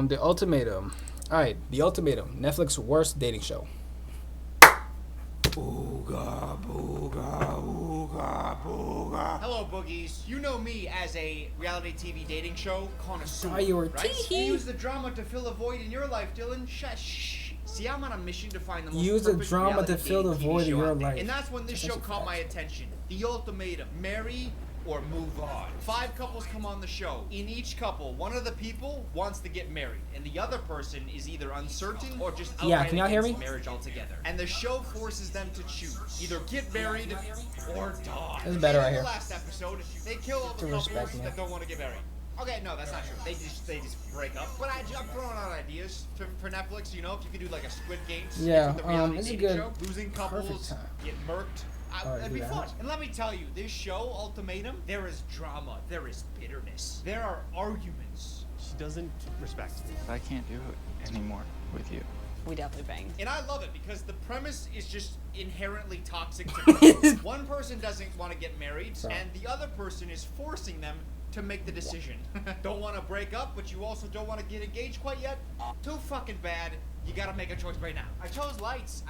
The Ultimatum. All right, The Ultimatum. Netflix worst dating show. Booga, booga, booga, booga. Hello, boogies. You know me as a reality TV dating show connoisseur, Are you right? You use the drama to fill a void in your life, Dylan. Shush. See, I'm on a mission to find the most Use the perfect drama reality to fill the dating TV void in show your out there. life. And that's when this That's show actually caught my facts. attention. The Ultimatum. Marry or move on. 5 couples come on the show. In each couple, one of the people wants to get married, and the other person is either uncertain or just outright Can y'all hear against me? marriage altogether. And the show forces them to choose. Either get married or die. This is better right In here. the last episode, they kill all the To couples respect me. that don't want to get married. Okay, no, that's not true. They just break up. But I'm throwing out ideas for Netflix. You know, if you could do like a Squid Game skit Yeah, with the reality this is dating good. show, losing couples Perfect time. get murked. Alright, It'd be do that. fun. And let me tell you, this show, Ultimatum, there is drama, there is bitterness, there are arguments. She doesn't respect me. I can't do it anymore with you. We definitely banged. And I love it because the premise is just inherently toxic to both. One person doesn't want to get married, and the other person is forcing them to make the decision. Don't want to break up, but you also don't want to get engaged quite yet? Too fucking bad. You gotta make a choice right now. I chose lights.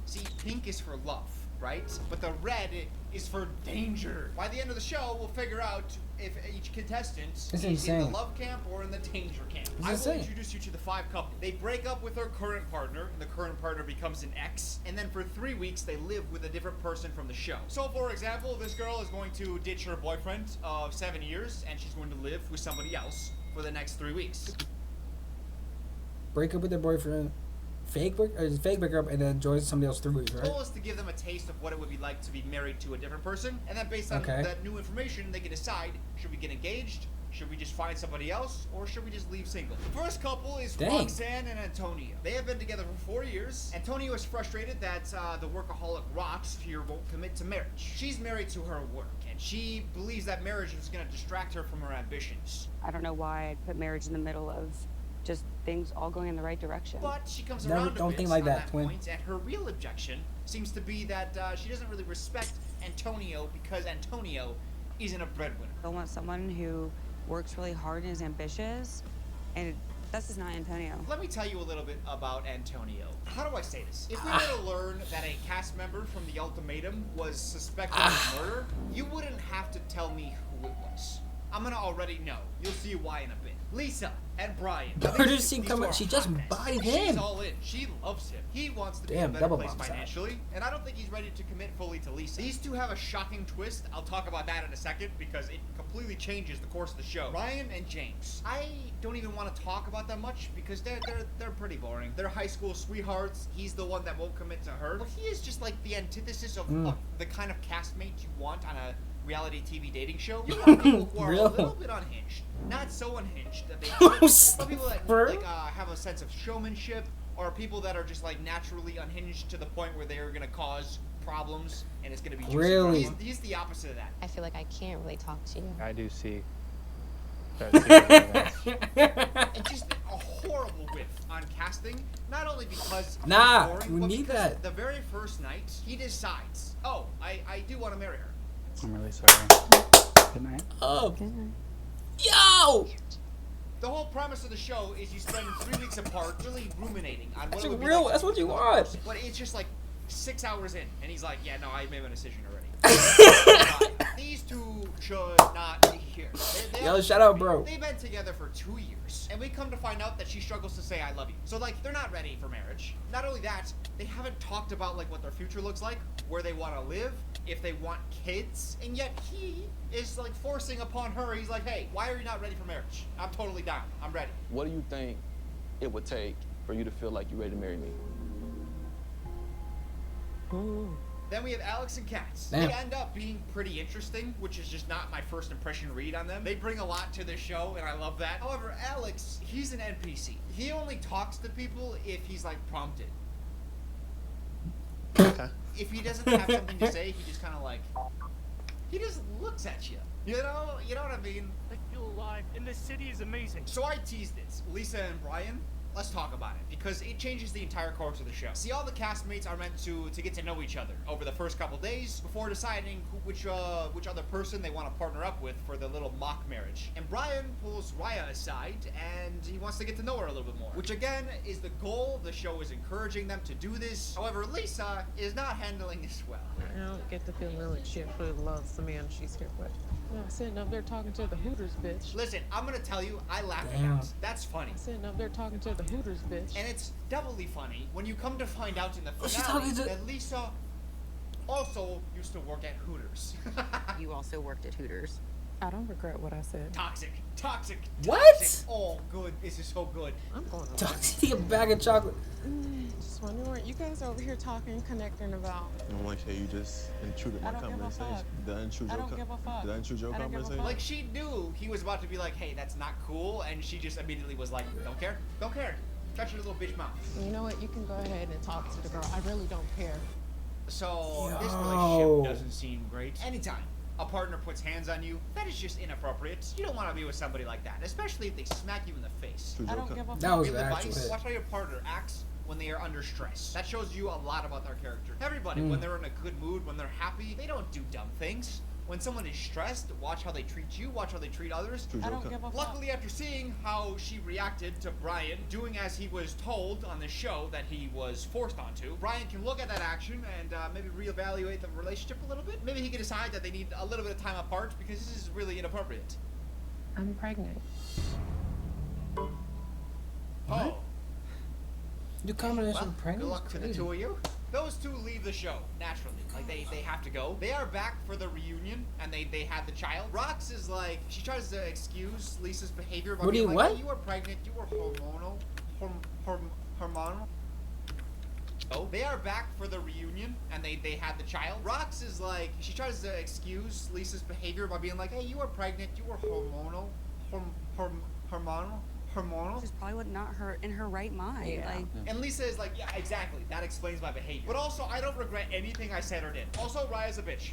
See, pink is for love, right? But the red is for danger. By the end of the show, we'll figure out if each contestant is in insane. the love camp or in the danger camp. It's I will insane. introduce you to the 5 couples. They break up with their current partner, and the current partner becomes an ex, and then for 3 weeks, they live with a different person from the show. So, for example, this girl is going to ditch her boyfriend of 7 years, and she's going to live with somebody else for the next 3 weeks. Break up with their boyfriend. Fake break up and then join somebody else 3 weeks, The right? goal is to give them a taste of what it would be like to be married to a different person, and then based on Okay. that new information, they can decide, should we get engaged, should we just find somebody else, or should we just leave single? The first couple is Dang. Roxanne and Antonio. They have been together for 4 years. Antonio is frustrated that the workaholic Rox here won't commit to marriage. She's married to her work, and she believes that marriage is going to distract her from her ambitions. I don't know why I'd put marriage in the middle of just things all going in the right direction. But she comes Never- around don't a bit think like on that, twin. point, and her real objection seems to be that she doesn't really respect Antonio because Antonio isn't a breadwinner. I want someone who works really hard and is ambitious, and that's just not Antonio. Let me tell you a little bit about Antonio. How do I say this? If we were to learn that a cast member from The Ultimatum was suspected of murder, you wouldn't have to tell me who it was. I'm gonna already know. You'll see why in a bit. Lisa and Brian. Where did she These come two up? are She just hot mess. bodied She's him. all in. She loves him. He wants to be Damn, in a better double place bombs out. financially, and I don't think he's ready to commit fully to Lisa. These two have a shocking twist. I'll talk about that in a second because it completely changes the course of the show. Ryan and James. I don't even want to talk about them much because they're pretty boring. They're high school sweethearts. He's the one that won't commit to her. But he is just like the antithesis of the kind of castmate you want on a reality TV dating show. You want people who are a Real? little bit unhinged, not so unhinged that they Stop, people that bro. like have a sense of showmanship, or people that are just like naturally unhinged to the point where they are gonna cause problems and it's gonna be juicy. Really? He's the opposite of that. I feel like I can't really talk to you. I do see. It's just a horrible whiff on casting. Not only because he's Nah, boring, we but need because that. The very first night, he decides, oh, I do want to marry her. I'm really sorry. Good night. Oh. Yo! The whole premise of the show is you spend 3 weeks apart, really ruminating on what That's it would be real. like to That's be what you with another want. person. But it's just like 6 hours in, and he's like, "Yeah, no, I made my decision already." These two should not be here. They Yo, shout out, bro. They've been together for 2 years, and we come to find out that she struggles to say "I love you." So like, they're not ready for marriage. Not only that, they haven't talked about like what their future looks like, where they want to live, if they want kids, and yet he is like forcing upon her. He's like, "Hey, why are you not ready for marriage? I'm totally down. I'm ready." What do you think it would take for you to feel like you're ready to marry me? Then we have Alex and Katz. Damn. They end up being pretty interesting, which is just not my first impression read on them. They bring a lot to the show, and I love that. However, Alex, he's an NPC. He only talks to people if he's like prompted. Okay. If he doesn't have something to say, he just kind of like, he just looks at you. You know what I mean? I feel alive, and this city is amazing. So I teased it. Lisa and Brian, let's talk about it, because it changes the entire course of the show. See, all the castmates are meant to get to know each other over the first couple days before deciding which other person they want to partner up with for the little mock marriage. And Brian pulls Raya aside, and he wants to get to know her a little bit more, which again is the goal. The show is encouraging them to do this. However, Lisa is not handling this well. I don't get the feeling that she truly loves the man she's here with. I'm sitting up there talking to the Hooters bitch. Listen, I'm gonna tell you, I laugh at Damn. that. That's funny. Sitting up there talking to the Hooters bitch. And it's doubly funny when you come to find out in the She's finale talking to- that Lisa also used to work at Hooters. You also worked at Hooters. I don't regret what I said. Toxic. What? Toxic. Oh, good. This is so good. I'm going to Toxic a bag of chocolate. Just wondering what you guys are over here talking, connecting about. I'm like, hey, you just intruded my I don't give a conversation. fuck. Did I intrude I your don't give a fuck. Did I intrude your I don't give a conversation? fuck. Like, she knew he was about to be like, hey, that's not cool, and she just immediately was like, don't care. Shut your little bitch mouth. You know what? You can go ahead and talk to the girl. I really don't care. So, this Yo. relationship doesn't seem great. Anytime a partner puts hands on you, that is just inappropriate. You don't want to be with somebody like that, especially if they smack you in the face. Intrude I your don't give a fuck. That was Real the actual advice, hit. watch how your partner acts when they are under stress. That shows you a lot about their character. Everybody, when they're in a good mood, when they're happy, they don't do dumb things. When someone is stressed, watch how they treat you, watch how they treat others. Intrude I your don't give a fuck. Luckily, after seeing how she reacted to Brian doing as he was told on the show that he was forced onto, Brian can look at that action and maybe reevaluate the relationship a little bit. Maybe he can decide that they need a little bit of time apart because this is really inappropriate. I'm pregnant. Oh. You combination Well, of pregnant. good luck to the Crazy. two of you. Those two leave the show, naturally. Like, they have to go. They are back for the reunion, and they had the child. Rox is like, she tries to excuse Lisa's behavior by What do being you- like, what? "Hey, you were pregnant, you were hormonal. Hormonal. Oh, they are back for the reunion, and they had the child. Rox is like, she tries to excuse Lisa's behavior by being like, hey, you were pregnant, you were hormonal. Hormonal. She's probably not her in her right mind. Yeah. Like, And Lisa is like, yeah, exactly. That explains my behavior. But also, I don't regret anything I said or did. Also, Raya's a bitch.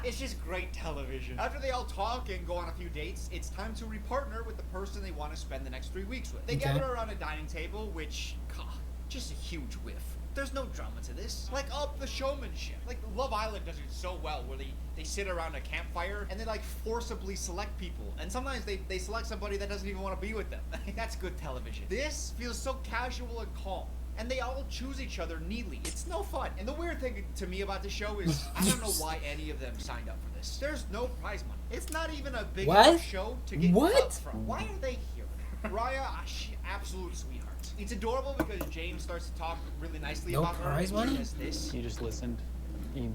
It's just great television. After they all talk and go on a few dates, it's time to repartner with the person they want to spend the next 3 weeks with. They Okay. gather around a dining table, which, God, just a huge whiff. There's no drama to this. Like, up the showmanship. Like, Love Island does it so well, where they sit around a campfire and they, like, forcibly select people. And sometimes they select somebody that doesn't even want to be with them. That's good television. This feels so casual and calm. And they all choose each other neatly. It's no fun. And the weird thing to me about the show is I don't know why any of them signed up for this. There's no prize money. It's not even a big What? enough show to get What? cut from. Why are they here? Raya, she absolute sweetheart. It's adorable because James starts to talk really nicely No about her. prize and he money? says this. You just listened. You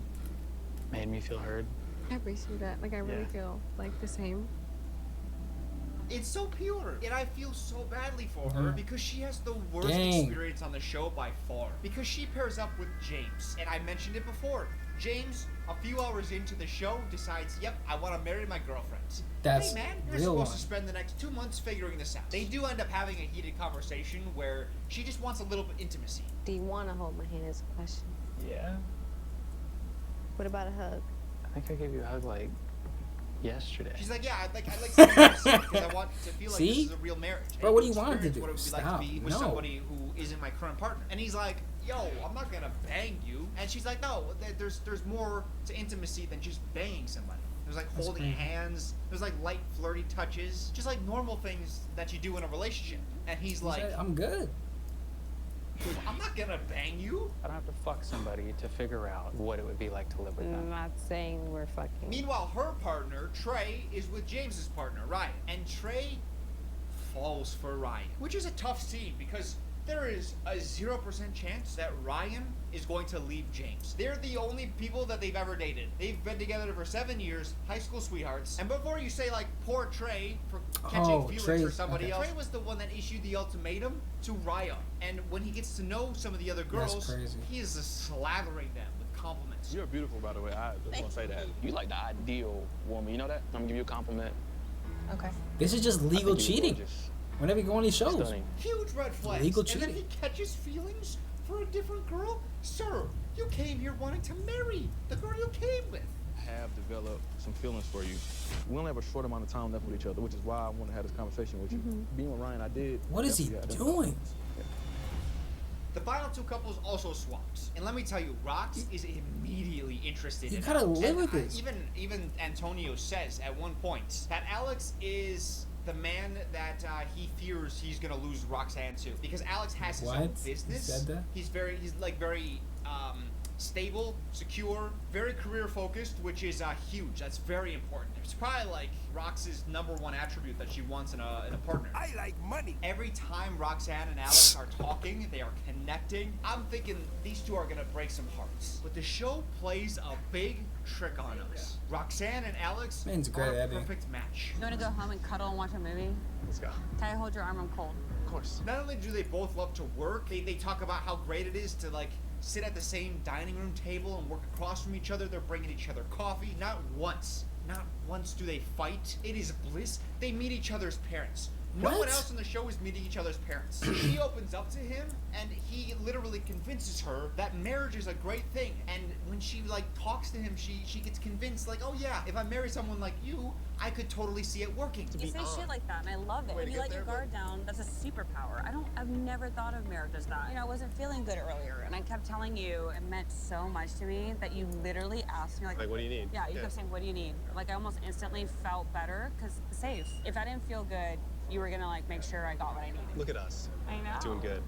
made me feel heard. I appreciate that. Like, I really Yeah. feel like the same. It's so pure. And I feel so badly for her because she has the worst Dang. experience on the show by far. Because she pairs up with James. And I mentioned it before. James, a few hours into the show, decides, yep, I want to marry my girlfriend. That's hey man, you're real supposed one. to spend the next 2 months figuring this out. They do end up having a heated conversation where she just wants a little bit intimacy. Do you want to hold my hand is a question. Yeah. What about a hug? I think I gave you a hug like yesterday. She's like, yeah, I'd like intimacy because I want to feel like See? this is a real marriage. Bro, And what do you want to experience do? What it would be like Stop. to be with No. somebody who isn't my current partner. And he's like, yo, I'm not gonna bang you. And she's like, no, there's more to intimacy than just banging somebody. There's like That's holding crazy. hands. There's like light flirty touches, just like normal things that you do in a relationship. And he's He like, said, I'm good. I'm not gonna bang you. I don't have to fuck somebody to figure out what it would be like to live with I'm them. not saying we're fucking. Meanwhile, her partner, Trey, is with James's partner, Ryan. And Trey falls for Ryan, which is a tough scene because there is a 0% chance that Ryan is going to leave James. They're the only people that they've ever dated. They've been together for 7 years, high school sweethearts. And before you say, like, poor Trey for catching Oh, feelings Trey's- for somebody okay. else, Trey was the one that issued the ultimatum to Raya. And when he gets to know some of the other That's girls, crazy. he is just slathering them with compliments. You're beautiful, by the way. I just want to say that. You like the ideal woman. You know that? I'm gonna give you a compliment. okay. This is just I legal think you're cheating. gorgeous. Whenever you go on these shows. Stunning. Huge red flags. Legal and then cheating. he catches feelings for a different girl? Sir, you came here wanting to marry the girl you came with. have developed some feelings for you. We only have a short amount of time left with each other, which is why I want to have this conversation with you. Being with Ryan, I did. What is he doing? The final two couples also swaps, and let me tell you, Rox is immediately interested in. You gotta Alex. live And with this. Even Antonio says at one point that Alex is the man that he fears he's gonna lose Roxanne to, because Alex has his own What? business. He said that? He's very stable, secure, very career focused, which is huge. That's very important. It's probably like Rox's #1 attribute that she wants in a partner. I like money. Every time Roxanne and Alex are talking, they are connecting. I'm thinking these two are gonna break some hearts. But the show plays a big trick on us. Roxanne and Alex Man's great are a at it. perfect match. You want to go home and cuddle and watch a movie? Let's go. Can I hold your arm? I'm cold. Of course. Not only do they both love to work, they talk about how great it is to like sit at the same dining room table and work across from each other. They're bringing each other coffee. Not once do they fight. It is bliss. They meet each other's parents. No What? one else on the show is meeting each other's parents. She opens up to him, and he literally convinces her that marriage is a great thing. And when she like talks to him, she gets convinced, like, oh yeah, if I marry someone like you, I could totally see it working. You say shit like that, and I love it. Way to When you get let your there, guard down, that's a superpower. I've never thought of marriage as that. You know, I wasn't feeling good earlier, and I kept telling you it meant so much to me that you literally asked me, like, Like, what do you need? Yeah, you kept saying, what do you need? Like, I almost instantly felt better, because safe. If I didn't feel good, you were gonna, like, make sure I got what I needed. Look at us. I know. Doing good.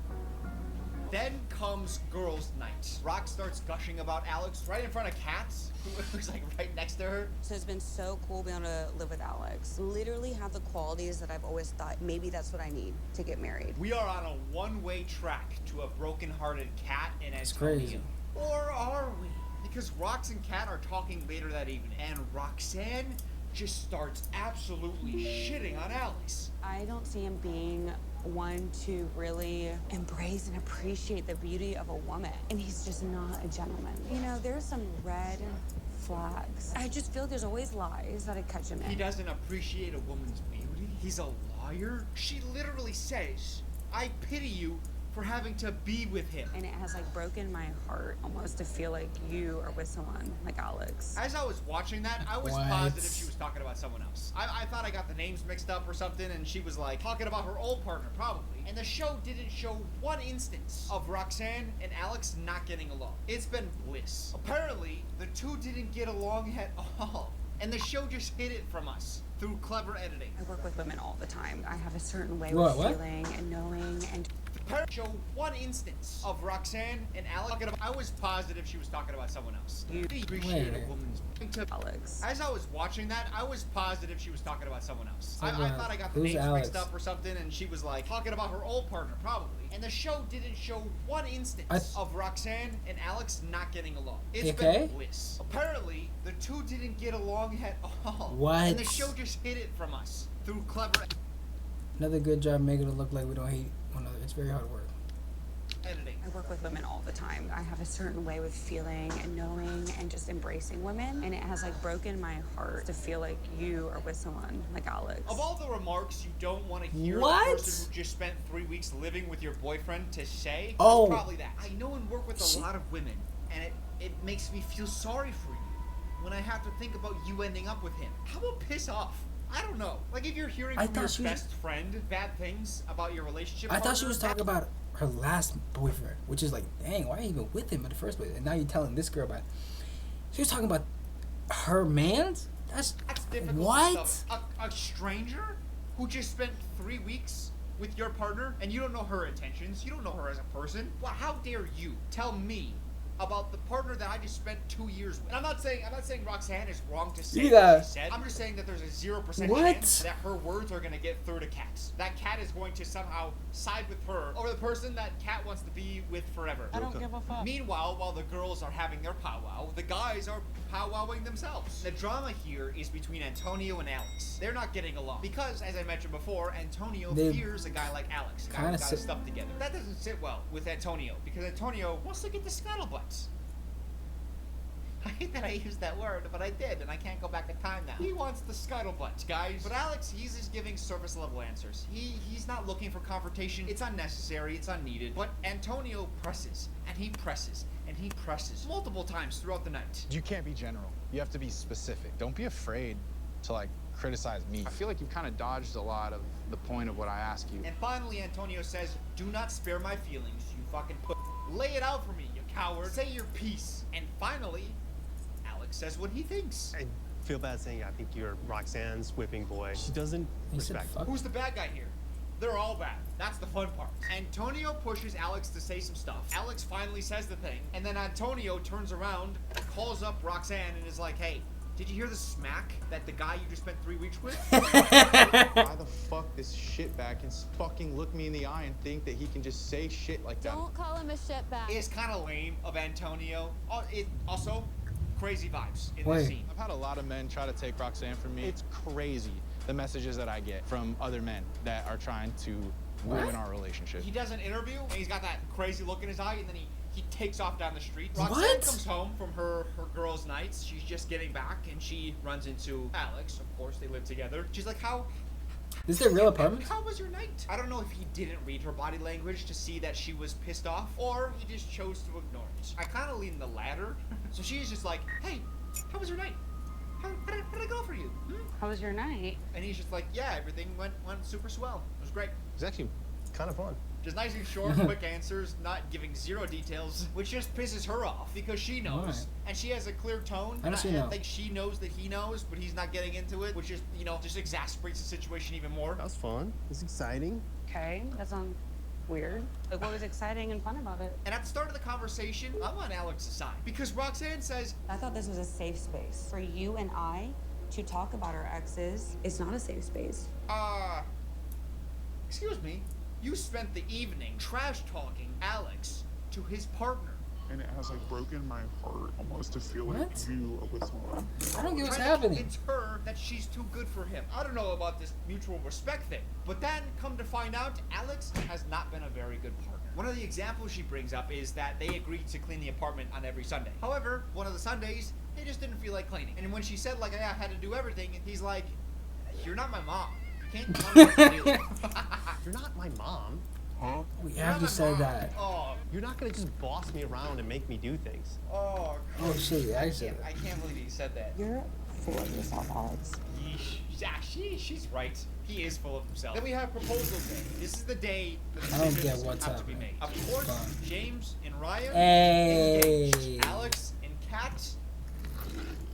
Then comes girls' night. Rock starts gushing about Alex right in front of Katz, who's like right next to her. So it's been so cool being able to live with Alex. Literally have the qualities that I've always thought maybe that's what I need to get married. We are on a one-way track to a broken-hearted Kat and It's Antonio. crazy. Or are we? Because Rox and Kat are talking later that evening, and Roxanne just starts absolutely shitting on Alex. I don't see him being one to really embrace and appreciate the beauty of a woman. And he's just not a gentleman. You know, there's some red flags. I just feel there's always lies that I catch him in. He doesn't appreciate a woman's beauty. He's a liar. She literally says, I pity you for having to be with him. And it has like broken my heart almost to feel like you are with someone like Alex. As I was watching that, I was What? positive she was talking about someone else. I thought I got the names mixed up or something, and she was like talking about her old partner, probably. And the show didn't show one instance of Roxanne and Alex not getting along. It's been bliss. Apparently, the two didn't get along at all. And the show just hid it from us through clever editing. I work with women all the time. I have a certain way What, of what? feeling and knowing and Show one instance of Roxanne and Alex talking about. I was positive she was talking about someone else. You appreciate a woman's Alex. As I was watching that, I was positive she was talking about someone else. I Someone thought I got the else. Who's names mixed Alex? up or something, and she was like talking about her old partner, probably. And the show didn't show one instance of Roxanne and Alex not getting along. It's Okay. been bliss. Apparently, the two didn't get along at all. What? And the show just hid it from us through clever Another good job making it look like we don't hate one another. It's very hard work. editing. I work with women all the time. I have a certain way with feeling and knowing and just embracing women. And it has like broken my heart to feel like you are with someone like Alex. Of all the remarks you don't want to hear What? the person who just spent 3 weeks living with your boyfriend to say, Oh. it's probably that. I know and work with a lot of women, and it makes me feel sorry for you when I have to think about you ending up with him. How about piss off? I don't know. Like if you're hearing I from your thought she was- best friend bad things about your relationship. I thought she partner, was talking about her last boyfriend, which is like, dang, why are you even with him in the first place? And now you're telling this girl about it. She was talking about her man's? That's difficult What? stuff. A stranger who just spent 3 weeks with your partner and you don't know her intentions, you don't know her as a person. Well, how dare you tell me about the partner that I just spent 2 years with? And I'm not saying Roxanne is wrong to say Yeah. what she said. I'm just saying that there's a 0% What? chance that her words are gonna get through to Kat. That Kat is going to somehow side with her over the person that Kat wants to be with forever. I don't give a fuck. Meanwhile, while the girls are having their powwow, the guys are powwowing themselves. The drama here is between Antonio and Alex. They're not getting along because, as I mentioned before, Antonio They fears a guy like Alex, a guy kinda who's got his sit- stuff together. That doesn't sit well with Antonio because Antonio wants to get the scuttlebutt. I hate that I used that word, but I did, and I can't go back in time now. He wants the scuttlebutt, guys. But Alex, he's just giving surface level answers. He's not looking for confrontation. It's unnecessary. It's unneeded. But Antonio presses, and he presses, and he presses multiple times throughout the night. You can't be general. You have to be specific. Don't be afraid to like criticize me. I feel like you've kind of dodged a lot of the point of what I ask you. And finally, Antonio says, "Do not spare my feelings, you fucking put. Lay it out for me, you coward. Say your piece." And finally, Alex says what he thinks. I feel bad saying I think you're Roxanne's whipping boy. She doesn't respect you. Who's the bad guy here? They're all bad. That's the fun part. Antonio pushes Alex to say some stuff. Alex finally says the thing, and then Antonio turns around, calls up Roxanne, and is like, "Hey, did you hear the smack that the guy you just spent 3 weeks with?" Why the fuck this shitbag can fucking look me in the eye and think that he can just say shit like that? Don't call him a shitbag. It's kind of lame of Antonio. It also crazy vibes in Wait. this scene. I've had a lot of men try to take Roxanne from me. It's crazy the messages that I get from other men that are trying to ruin our relationship. He does an interview, and he's got that crazy look in his eye, and then he takes off down the street. Roxanne What? comes home from her girls' nights. She's just getting back, and she runs into Alex. Of course, they live together. She's like, "How This is their real apartment? How was your night?" I don't know if he didn't read her body language to see that she was pissed off, or he just chose to ignore it. I kind of lean the latter. So she's just like, "Hey, how was your night? How did it go for you? How was your night?" And he's just like, "Yeah, everything went super swell. It was great." It's actually kind of fun. Just nice and short, quick answers, not giving zero details, which just pisses her off because she knows, Right. and she has a clear tone. How does she and I know? think she knows that he knows, but he's not getting into it, which just just exacerbates the situation even more. That was fun. It was exciting. Okay, that sounds weird. Like, what was exciting and fun about it? And at the start of the conversation, I'm on Alex's side because Roxanne says, I thought this was a safe space for you and I to talk about our exes. It's not a safe space. "Excuse me, you spent the evening trash talking Alex to his partner." And it has like broken my heart almost to feel like What? you are with someone. I don't get what's Trying to happening. convince her that she's too good for him. I don't know about this mutual respect thing, but then come to find out, Alex has not been a very good partner. One of the examples she brings up is that they agreed to clean the apartment on every Sunday. However, one of the Sundays, they just didn't feel like cleaning. And when she said like, "Yeah, I had to do everything," he's like, "You're not my mom. You can't tell me what to do." You're not my mom. Huh? We have to say that. Oh, You're not gonna just boss me around and make me do things. oh, Oh shit, I said I that. can't believe he said that. You're full of yourself, Alex. Yeesh. Yeah, she's right. He is full of himself. Then we have proposal day. This is the day the I don't get decisions what's have to be happening. made. Of course, Fine. James and Ryan Hey. engaged. Alex and Kat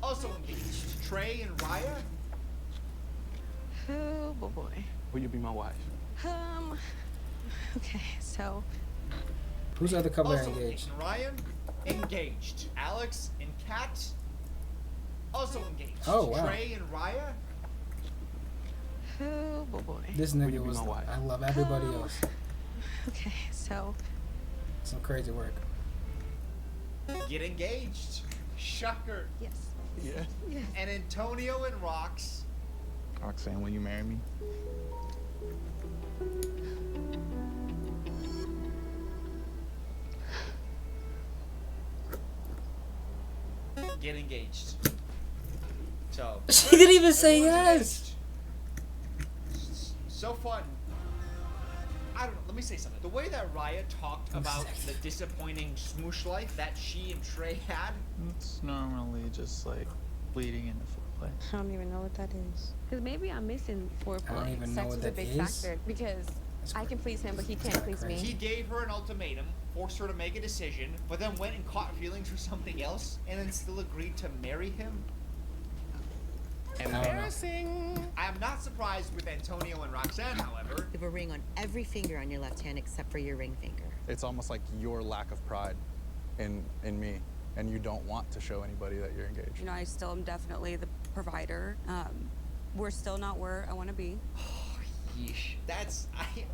also engaged. Trey and Raya. Oh boy. Will you be my wife? Okay, so Who's the other couple that are Also engaged? and Ryan engaged. Alex and Kat also engaged. Oh, wow. Trey and Raya. oh boy. This Will nigga you be was. my wife? I love everybody else. Okay, so Some crazy work. Get engaged. Shocker. yes. Yeah. And Antonio and Rox. Roxanne, will you marry me? Get engaged. So She didn't even say everyone's yes. engaged. So fun. I don't know. Let me say something. The way that Raya talked about the disappointing smoosh life that she and Trey had. It's normally just like bleeding into foreplay. I don't even know what that is. Because maybe I'm missing foreplay. I don't even know Sex what was a that big is. factor because I can please him, but he can't please me. He gave her an ultimatum, forced her to make a decision, but then went and caught feelings for something else, and then still agreed to marry him. Embarrassing. I am not surprised with Antonio and Roxanne, however. You have a ring on every finger on your left hand except for your ring finger. It's almost like your lack of pride in me, and you don't want to show anybody that you're engaged. You know, I still am definitely the provider. We're still not where I want to be. Yeesh. That's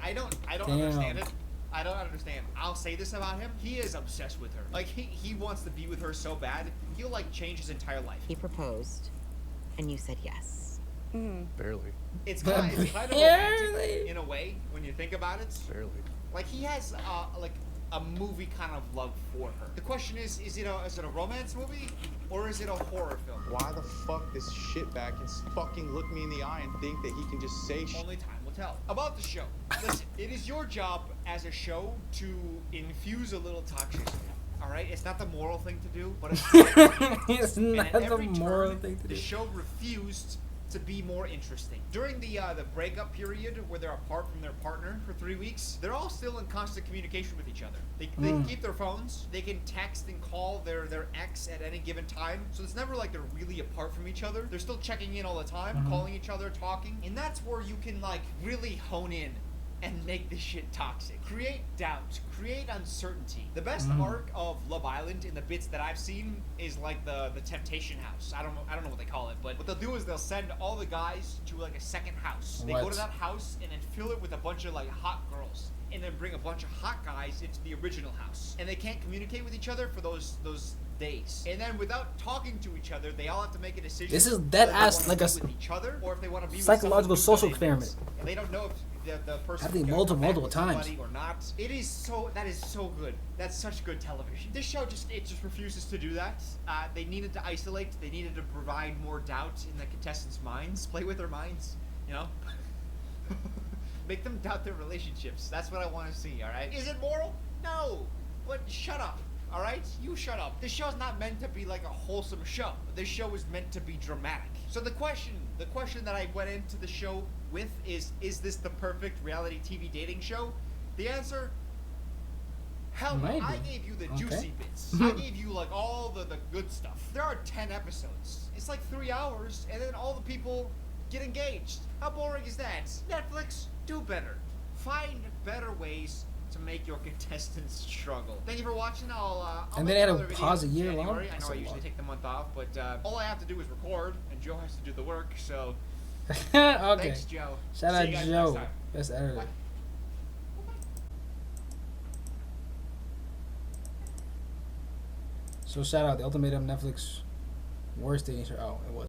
I don't Damn. understand it. I don't understand. I'll say this about him. He is obsessed with her. Like he wants to be with her so bad. He'll like change his entire life. He proposed, and you said yes. Barely. It's kind of romantic Barely. in a way when you think about it. Barely. Like he has like a movie kind of love for her. The question is it a romance movie or is it a horror film? Why the fuck this shitbag can fucking look me in the eye and think that he can just say shit? Only time will tell. About the show. Listen, it is your job as a show to infuse a little toxicity. All right, it's not the moral thing to do, but it's not the moral thing to do. The show refused to be more interesting. During the breakup period where they're apart from their partner for 3 weeks, they're all still in constant communication with each other. They keep their phones. They can text and call their ex at any given time. So it's never like they're really apart from each other. They're still checking in all the time, calling each other, talking. And that's where you can like really hone in and make this shit toxic. Create doubt, create uncertainty. The best arc of Love Island in the bits that I've seen is like the Temptation House. I don't know what they call it, but what they'll do is they'll send all the guys to like a second house. They go to that house and then fill it with a bunch of like hot girls, and then bring a bunch of hot guys into the original house. And they can't communicate with each other for those days. And then without talking to each other, they all have to make a decision. This is dead ass like a with each other, or if they want to be psychological with social experiment. And they don't know if the person I think multiple times or not. It is so that is so good. That's such good television. This show just refuses to do that. They needed to isolate. They needed to provide more doubt in the contestants' minds. Play with their minds, you know. Make them doubt their relationships. That's what I want to see. All right. Is it moral? No. But shut up. All right. You shut up. This show's not meant to be like a wholesome show. This show is meant to be dramatic. So the question that I went into the show with is this the perfect reality TV dating show? The answer, hell no. I gave you the juicy bits. I gave you like all the good stuff. There are 10 episodes. It's like 3 hours, and then all the people get engaged. How boring is that? Netflix, do better. Find better ways to make your contestants struggle. Thank you for watching. I'll and make then they had another to video pause a in year long. January. I know I usually take the month off, but all I have to do is record, and Joe has to do the work. So okay. Thanks, Joe. Shout See out you guys Joe. next time. Best editor. Bye. So shout out the Ultimatum Netflix worst dating show. Oh, it was.